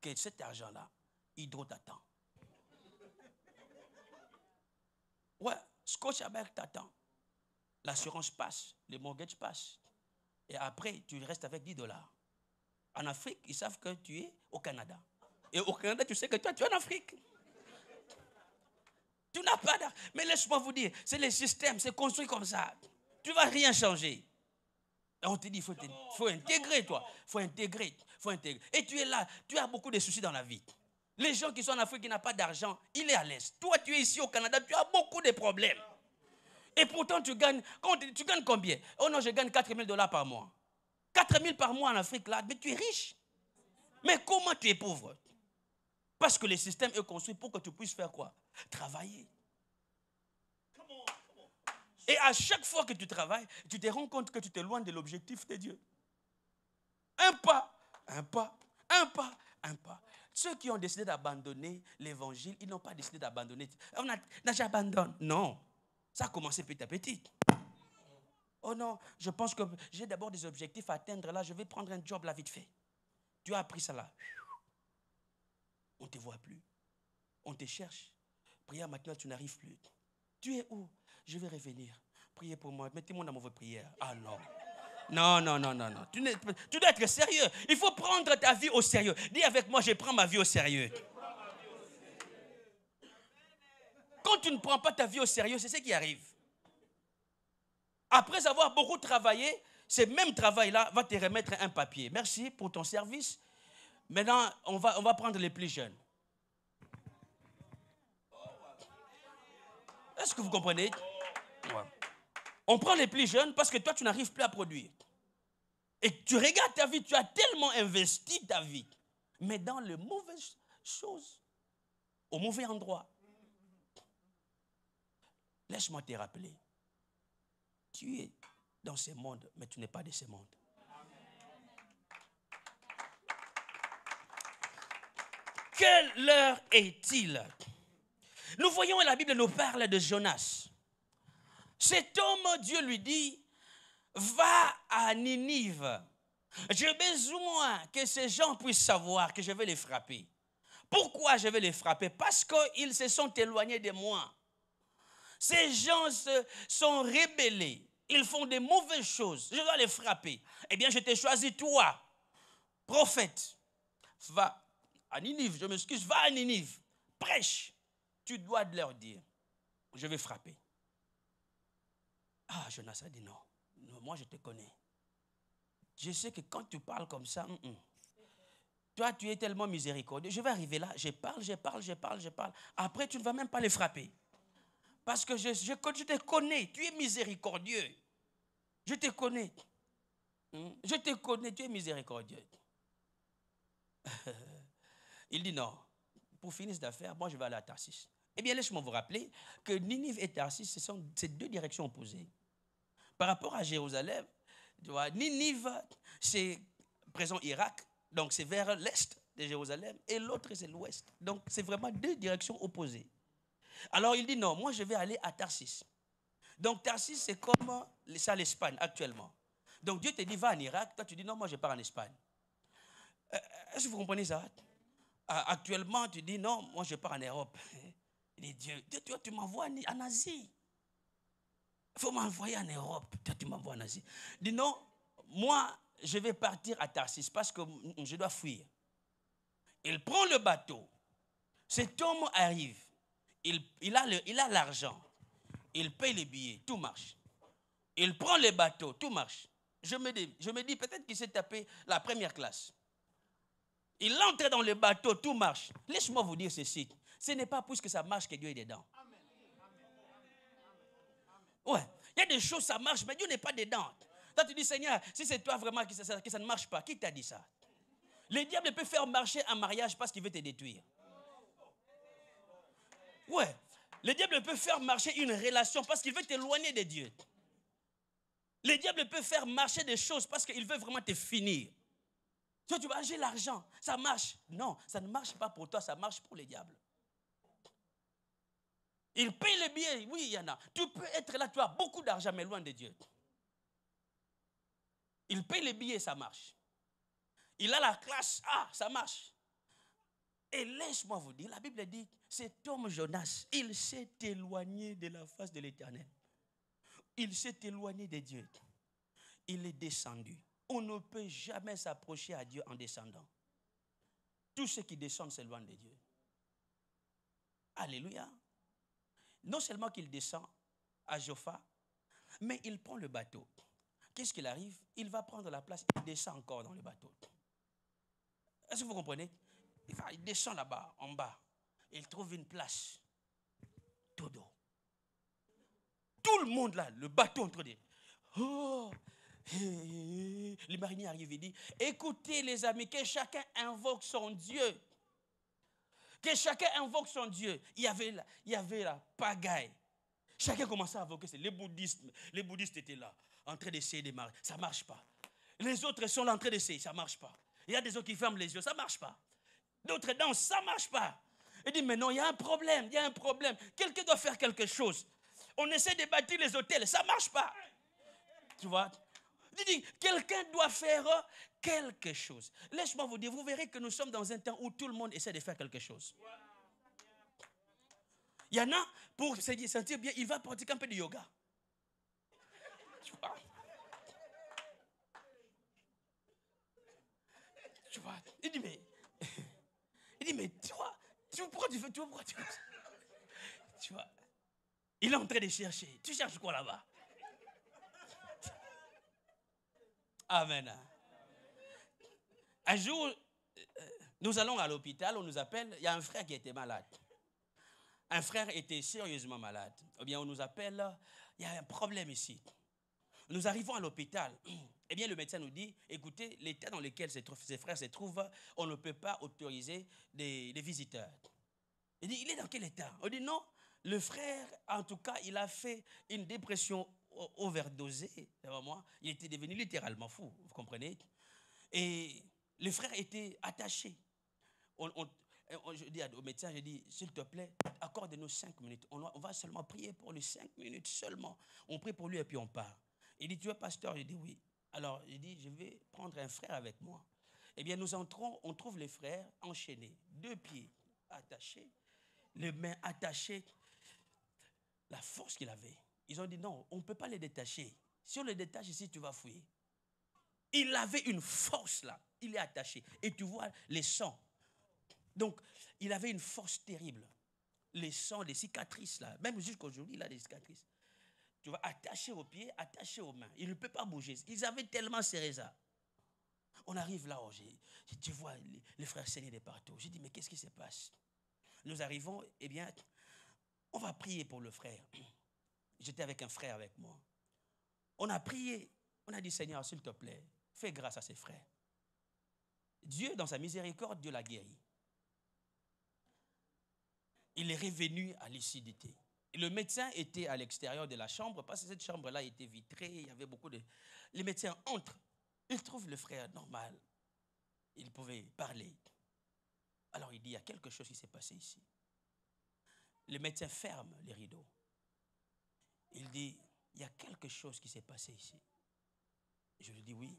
B: que cet argent-là, Hydro t'attend. Ouais, Scotiabank t'attend. L'assurance passe, le mortgage passe. Et après, tu restes avec $10. En Afrique, ils savent que tu es au Canada. Et au Canada, tu sais que toi, tu es en Afrique. Tu n'as pas d'argent. Mais laisse-moi vous dire, c'est le système, c'est construit comme ça. Tu ne vas rien changer. Et on te dit, il faut intégrer, toi. Il faut intégrer. Et tu es là, tu as beaucoup de soucis dans la vie. Les gens qui sont en Afrique, qui n'ont pas d'argent, il est à l'aise. Toi, tu es ici au Canada, tu as beaucoup de problèmes. Et pourtant, tu gagnes combien? Oh non, je gagne $4,000 par mois. 4,000 par mois en Afrique, là, mais tu es riche. Mais comment tu es pauvre? Parce que le système est construit pour que tu puisses faire quoi? Travailler. Et à chaque fois que tu travailles, tu te rends compte que tu t'éloignes de l'objectif de Dieu. Un pas, un pas, un pas, un pas. Ceux qui ont décidé d'abandonner l'évangile, ils n'ont pas décidé d'abandonner. J'abandonne. Non. Ça a commencé petit à petit. Oh non, je pense que j'ai d'abord des objectifs à atteindre. Là, je vais prendre un job là vite fait. Tu as appris ça là. On ne te voit plus. On te cherche. Prière maintenant, tu n'arrives plus. Tu es où? Je vais revenir. Priez pour moi. Mettez-moi dans votre prière. Ah non. Non, non, non, non, non. Tu dois être sérieux. Il faut prendre ta vie au sérieux. Dis avec moi, je prends ma vie au sérieux. Quand tu ne prends pas ta vie au sérieux, c'est ce qui arrive. Après avoir beaucoup travaillé, ce même travail-là va te remettre un papier. Merci pour ton service. Maintenant, on va prendre les plus jeunes. Est-ce que vous comprenez? Ouais. On prend les plus jeunes parce que toi, tu n'arrives plus à produire. Et tu regardes ta vie, tu as tellement investi ta vie, mais dans les mauvaises choses, au mauvais endroit. Laisse-moi te rappeler. Tu es dans ce monde, mais tu n'es pas de ce monde. Quelle heure est-il? Nous voyons, la Bible nous parle de Jonas. Cet homme, Dieu lui dit, va à Ninive. J'ai besoin que ces gens puissent savoir que je vais les frapper. Pourquoi je vais les frapper? Parce qu'ils se sont éloignés de moi. Ces gens sont rebellés. Ils font des mauvaises choses. Je dois les frapper. Eh bien, je t'ai choisi toi, prophète. Va à Ninive, je m'excuse, va à Ninive. Prêche. Tu dois leur dire, je vais frapper. Ah, Jonas a dit non. Non, moi, je te connais. Je sais que quand tu parles comme ça, toi, tu es tellement miséricordieux. Je vais arriver là, je parle. Après, tu ne vas même pas les frapper. Parce que je te connais, tu es miséricordieux. Je te connais. Je te connais, tu es miséricordieux. Il dit non. Pour finir cette affaire, moi, je vais aller à Tarsis. Eh bien, laisse-moi vous rappeler que Ninive et Tarsis, ce sont ces deux directions opposées. Par rapport à Jérusalem, tu vois, Ninive, c'est présent Irak, donc c'est vers l'est de Jérusalem, et l'autre, c'est l'ouest. Donc, c'est vraiment deux directions opposées. Alors, il dit non, moi, je vais aller à Tarsis. Donc, Tarsis, c'est comme ça l'Espagne actuellement. Donc, Dieu te dit, va en Irak. Toi, tu dis, non, moi, je pars en Espagne. Est-ce que vous comprenez ça? Actuellement, tu dis, non, moi, je pars en Europe. Il dit, Dieu, toi, tu m'envoies en Asie. Il faut m'envoyer en Europe. Toi, tu m'envoies en Asie. Il dit, non, moi, je vais partir à Tarsis parce que je dois fuir. Il prend le bateau. Cet homme arrive. Il a l'argent. Il paye les billets. Tout marche. Il prend le bateau. Tout marche. Je me dis peut-être qu'il s'est tapé la première classe. Il entre dans le bateau. Tout marche. Laisse-moi vous dire ceci. Ce n'est pas puisque ça marche que Dieu est dedans. Ouais. Il y a des choses, ça marche, mais Dieu n'est pas dedans. Toi, tu dis, Seigneur, si c'est toi vraiment que ça ne marche pas, qui t'a dit ça? Le diable peut faire marcher un mariage parce qu'il veut te détruire. Ouais. Le diable peut faire marcher une relation parce qu'il veut t'éloigner de Dieu. Le diable peut faire marcher des choses parce qu'il veut vraiment te finir. Toi, tu vas, j'ai l'argent, ça marche. Non, ça ne marche pas pour toi, ça marche pour le diable. Il paye les billets, oui, il y en a. Tu peux être là, tu as beaucoup d'argent, mais loin de Dieu. Il paye les billets, ça marche. Il a la classe, ça marche. Et laisse-moi vous dire, la Bible dit, cet homme Jonas, il s'est éloigné de la face de l'Éternel. Il s'est éloigné de Dieu. Il est descendu. On ne peut jamais s'approcher à Dieu en descendant. Tout ce qui descend s'éloigne de Dieu. Alléluia. Non seulement qu'il descend à Joppa, mais il prend le bateau. Qu'est-ce qu'il arrive? Il va prendre la place, il descend encore dans le bateau. Est-ce que vous comprenez? Il descend là-bas, en bas. Il trouve une place. Tout d'eau. Tout le monde là, le bateau entre des... Oh! Le marinier arrive et dit, écoutez les amis, que chacun invoque son Dieu. Que chacun invoque son Dieu. Il y avait la pagaille. Chacun commençait à invoquer. Les bouddhistes étaient là, en train d'essayer de marcher. Ça ne marche pas. Les autres sont là en train d'essayer, ça ne marche pas. Il y a des autres qui ferment les yeux, ça ne marche pas. D'autres dansent, ça ne marche pas. Il dit, mais non, il y a un problème, il y a un problème. Quelqu'un doit faire quelque chose. On essaie de bâtir les hôtels, ça ne marche pas. Tu vois? Il dit, quelqu'un doit faire quelque chose. Laisse-moi vous dire, vous verrez que nous sommes dans un temps où tout le monde essaie de faire quelque chose. Il y en a, pour se sentir bien, il va pratiquer un peu de yoga. Tu vois? Tu vois? Il dit, mais pourquoi tu fais, tu vois? Il est en train de chercher. Tu cherches quoi là-bas? Amen. Un jour, nous allons à l'hôpital, on nous appelle, il y a un frère qui était malade. Un frère était sérieusement malade. Eh bien, on nous appelle, il y a un problème ici. Nous arrivons à l'hôpital. Eh bien, le médecin nous dit, écoutez, l'état dans lequel ces frères se trouvent, on ne peut pas autoriser des visiteurs. Il dit, il est dans quel état? On dit, non, le frère, en tout cas, il a fait une dépression overdosée. Vraiment, il était devenu littéralement fou, vous comprenez? Et le frère était attaché. Je dis au médecin, je dis, s'il te plaît, accorde-nous 5 minutes. On va seulement prier pour lui 5 minutes seulement. On prie pour lui et puis on part. Il dit, tu es pasteur? Je dis oui. Alors, il dit, je vais prendre un frère avec moi. Eh bien, nous entrons, on trouve les frères enchaînés, 2 pieds attachés, les mains attachées, la force qu'il avait. Ils ont dit, non, on ne peut pas les détacher. Si on les détache ici, tu vas fouiller. Il avait une force là, il est attaché. Et tu vois les sangs. Donc, il avait une force terrible. Les sangs, les cicatrices là, même jusqu'aujourd'hui, il a des cicatrices. Tu vois, attaché aux pieds, attaché aux mains. Il ne peut pas bouger. Ils avaient tellement serré ça. On arrive là, tu vois les frères saigner de partout. J'ai dit, mais qu'est-ce qui se passe? Nous arrivons, eh bien, on va prier pour le frère. J'étais avec un frère avec moi. On a prié, on a dit, Seigneur, s'il te plaît, fais grâce à ses frères. Dieu, dans sa miséricorde, Dieu l'a guéri. Il est revenu à lucidité. Et le médecin était à l'extérieur de la chambre, parce que cette chambre-là était vitrée, il y avait beaucoup de... Les médecins entrent, ils trouvent le frère normal. Il pouvait parler. Alors il dit, il y a quelque chose qui s'est passé ici. Le médecin ferme les rideaux. Il dit, il y a quelque chose qui s'est passé ici. Je lui dis, oui.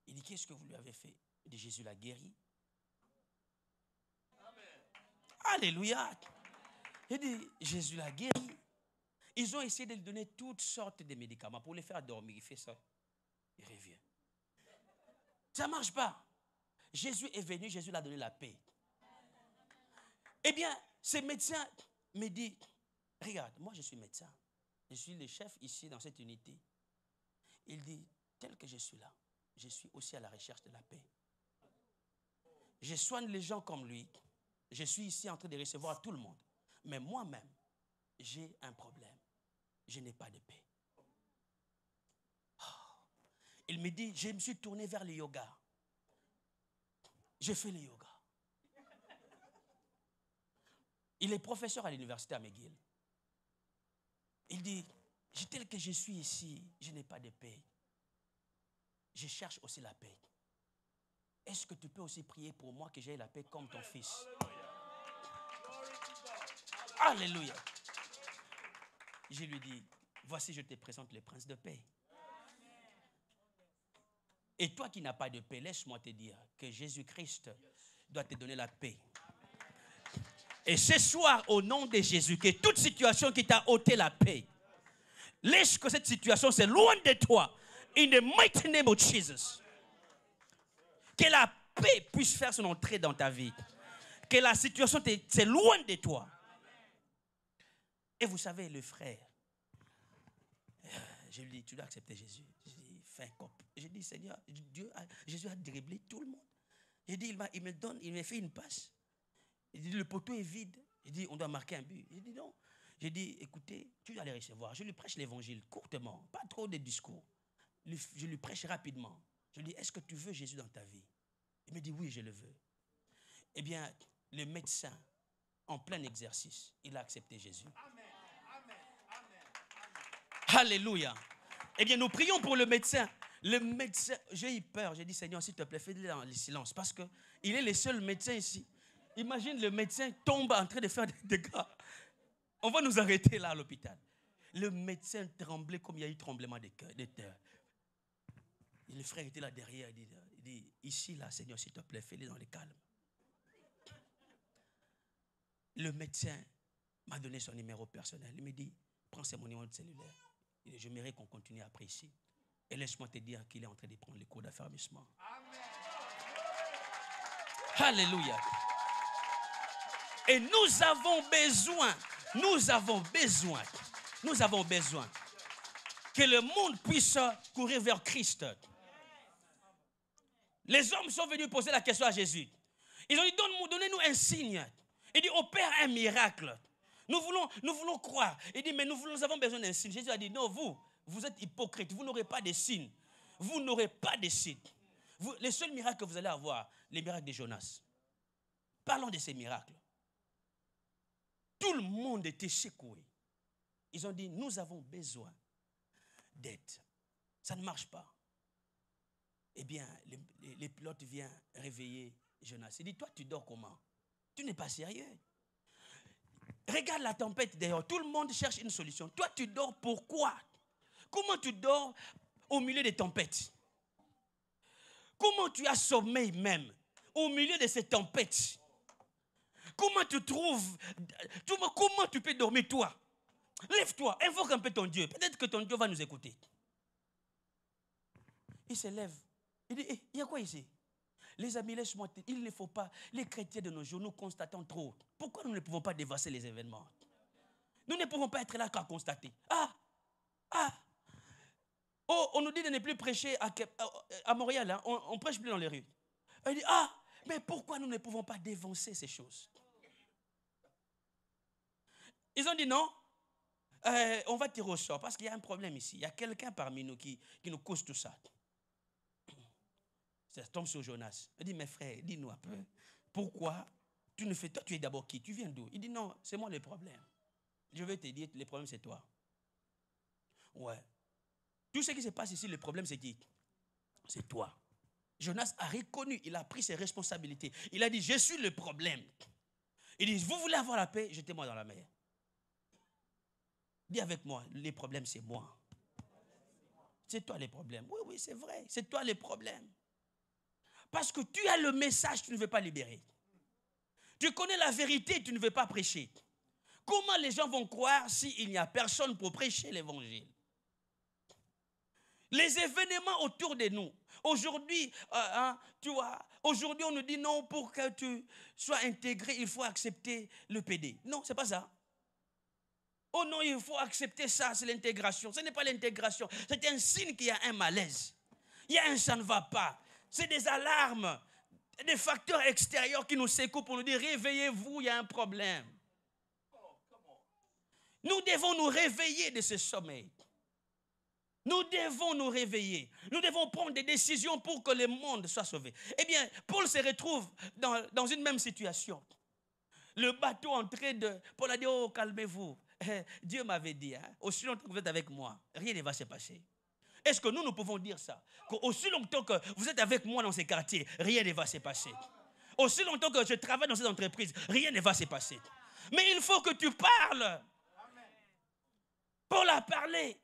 B: Il dit, qu'est-ce que vous lui avez fait? Il dit, Jésus l'a guéri. Amen. Alléluia. Il dit, Jésus l'a guéri. Ils ont essayé de lui donner toutes sortes de médicaments pour le faire dormir. Il fait ça. Il revient. Ça ne marche pas. Jésus est venu, Jésus l'a donné la paix. Eh bien, ce médecin me dit, regarde, moi je suis médecin. Je suis le chef ici dans cette unité. Il dit, tel que je suis là, je suis aussi à la recherche de la paix. Je soigne les gens comme lui. Je suis ici en train de recevoir tout le monde. Mais moi-même, j'ai un problème. Je n'ai pas de paix. Il me dit, je me suis tourné vers le yoga. J'ai fait le yoga. Il est professeur à l'université à McGill. Il dit, tel que je suis ici, je n'ai pas de paix. Je cherche aussi la paix. Est-ce que tu peux aussi prier pour moi que j'aie la paix comme ton fils? Alléluia. Je lui dis, voici, je te présente le prince de paix. Et toi qui n'as pas de paix, laisse-moi te dire que Jésus-Christ doit te donner la paix. Et ce soir, au nom de Jésus, que toute situation qui t'a ôté la paix, laisse que cette situation soit loin de toi. In the mighty name of Jesus. Que la paix puisse faire son entrée dans ta vie. Que la situation c'est loin de toi. Et vous savez, le frère, je lui dis, tu dois accepter Jésus. Je dis, fais un cop. Je dis, Seigneur, Jésus a dribblé tout le monde. Je dis, il me fait une passe. Il dit, le poteau est vide. Il dit, on doit marquer un but. Je dis, non. Je dis, écoutez, tu dois les recevoir. Je lui prêche l'évangile courtement, pas trop de discours. Je lui prêche rapidement. Je lui dis, est-ce que tu veux Jésus dans ta vie? Il me dit, oui, je le veux. Eh bien, le médecin, en plein exercice, il a accepté Jésus. Amen. Amen. Amen. Alléluia. Eh bien, nous prions pour le médecin. Le médecin, j'ai eu peur. J'ai dit, Seigneur, s'il te plaît, fais-le dans le silence. Parce qu'il est le seul médecin ici. Imagine le médecin tombe en train de faire des dégâts. On va nous arrêter là à l'hôpital. Le médecin tremblait comme il y a eu tremblement de terre. Et le frère était là derrière. Il dit, ici, là, Seigneur, s'il te plaît, fais-le dans le calme. Le médecin m'a donné son numéro personnel. Il me dit, prends mon numéro de cellulaire. Il dit, j'aimerais qu'on continue après ici. Et laisse-moi te dire qu'il est en train de prendre les cours d'affermissement. Alléluia. Et nous avons besoin que le monde puisse courir vers Christ. Les hommes sont venus poser la question à Jésus. Ils ont dit, donnez-nous un signe. Il dit, opère un miracle. Nous voulons croire. Il dit, mais nous avons besoin d'un signe. Jésus a dit, non, vous êtes hypocrite. Vous n'aurez pas de signe. Vous n'aurez pas de signe. Les seuls miracles que vous allez avoir, les miracles de Jonas. Parlons de ces miracles. Tout le monde était secoué. Ils ont dit, nous avons besoin d'aide. Ça ne marche pas. Eh bien, les pilotes viennent réveiller Jonas. Il dit, toi, tu dors comment? Tu n'es pas sérieux. Regarde la tempête dehors. Tout le monde cherche une solution. Toi, tu dors pourquoi? Comment tu dors au milieu des tempêtes? Comment tu as sommeil même au milieu de ces tempêtes? Comment tu peux dormir toi? Lève-toi, invoque un peu ton Dieu. Peut-être que ton Dieu va nous écouter. Il se lève. Il dit, il y a quoi ici? Les amis, laisse-moi te dire, il ne faut pas, les chrétiens de nos jours, nous constatons trop. Pourquoi nous ne pouvons pas déverser les événements? Nous ne pouvons pas être là qu'à constater. Oh, on nous dit de ne plus prêcher à Montréal, hein? On ne prêche plus dans les rues. Il dit, mais pourquoi nous ne pouvons pas dévancer ces choses? Ils ont dit non, on va tirer au sort parce qu'il y a un problème ici. Il y a quelqu'un parmi nous qui nous cause tout ça. Ça tombe sur Jonas. Il dit, mes frères, dis-nous un peu, pourquoi tu ne fais... Toi, tu es d'abord qui? Tu viens d'où? Il dit, non, c'est moi le problème. Je vais te dire, le problème, c'est toi. Ouais. Tout ce qui se passe ici, le problème, c'est qui? C'est toi. Jonas a reconnu, il a pris ses responsabilités. Il a dit, je suis le problème. Il dit, vous voulez avoir la paix? Jetez-moi dans la mer. Dis avec moi, les problèmes, c'est moi. C'est toi les problèmes. Oui, oui, c'est vrai. C'est toi les problèmes. Parce que tu as le message, tu ne veux pas libérer. Tu connais la vérité, tu ne veux pas prêcher. Comment les gens vont croire s'il n'y a personne pour prêcher l'évangile? Les événements autour de nous. Aujourd'hui, tu vois, aujourd'hui on nous dit non, pour que tu sois intégré, il faut accepter le PD. Non, c'est pas ça. Oh non, il faut accepter ça, c'est l'intégration. Ce n'est pas l'intégration, c'est un signe qu'il y a un malaise. Il y a un ça ne va pas. C'est des alarmes, des facteurs extérieurs qui nous secouent pour nous dire réveillez-vous, il y a un problème. Nous devons nous réveiller de ce sommeil. Nous devons nous réveiller. Nous devons prendre des décisions pour que le monde soit sauvé. Eh bien, Paul se retrouve dans une même situation. Le bateau en train de... Paul a dit, oh, calmez-vous. Dieu m'avait dit, aussi longtemps que vous êtes avec moi, rien ne va se passer. Est-ce que nous pouvons dire ça? Qu'aussi longtemps que vous êtes avec moi dans ces quartiers, rien ne va se passer. Aussi longtemps que je travaille dans cette entreprise, rien ne va se passer. Mais il faut que tu parles. Paul a parlé.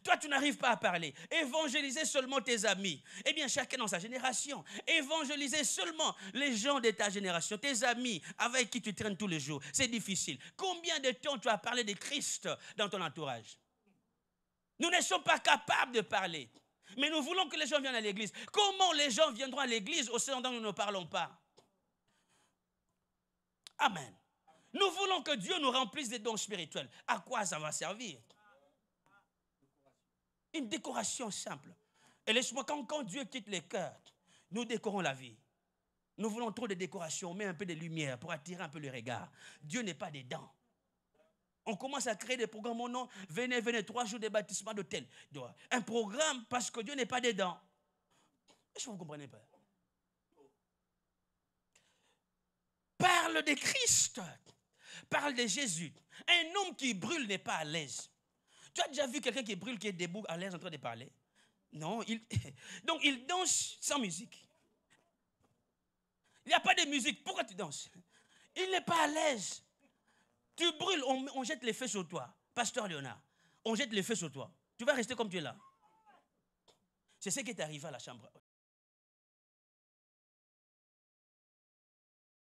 B: Toi, tu n'arrives pas à parler. Évangéliser seulement tes amis. Eh bien, chacun dans sa génération. Évangéliser seulement les gens de ta génération, tes amis avec qui tu traînes tous les jours. C'est difficile. Combien de temps tu as parlé de Christ dans ton entourage? Nous ne sommes pas capables de parler. Mais nous voulons que les gens viennent à l'église. Comment les gens viendront à l'église aussi longtemps que nous ne parlons pas? Amen. Nous voulons que Dieu nous remplisse des dons spirituels. À quoi ça va servir? Une décoration simple. Et laisse-moi, quand Dieu quitte les cœurs, nous décorons la vie. Nous voulons trop de décoration, on met un peu de lumière pour attirer un peu le regard. Dieu n'est pas dedans. On commence à créer des programmes. Oh non, venez, 3 jours de baptême de tel. Un programme parce que Dieu n'est pas dedans. Est-ce que vous ne comprenez pas? Parle de Christ. Parle de Jésus. Un homme qui brûle n'est pas à l'aise. Tu as déjà vu quelqu'un qui brûle, qui est debout, à l'aise en train de parler? Non. Donc il danse sans musique. Il n'y a pas de musique. Pourquoi tu danses? Il n'est pas à l'aise. Tu brûles, on jette les feux sur toi. Pasteur Léonard, on jette les feux sur toi. Tu vas rester comme tu es là. C'est ce qui est arrivé à la chambre.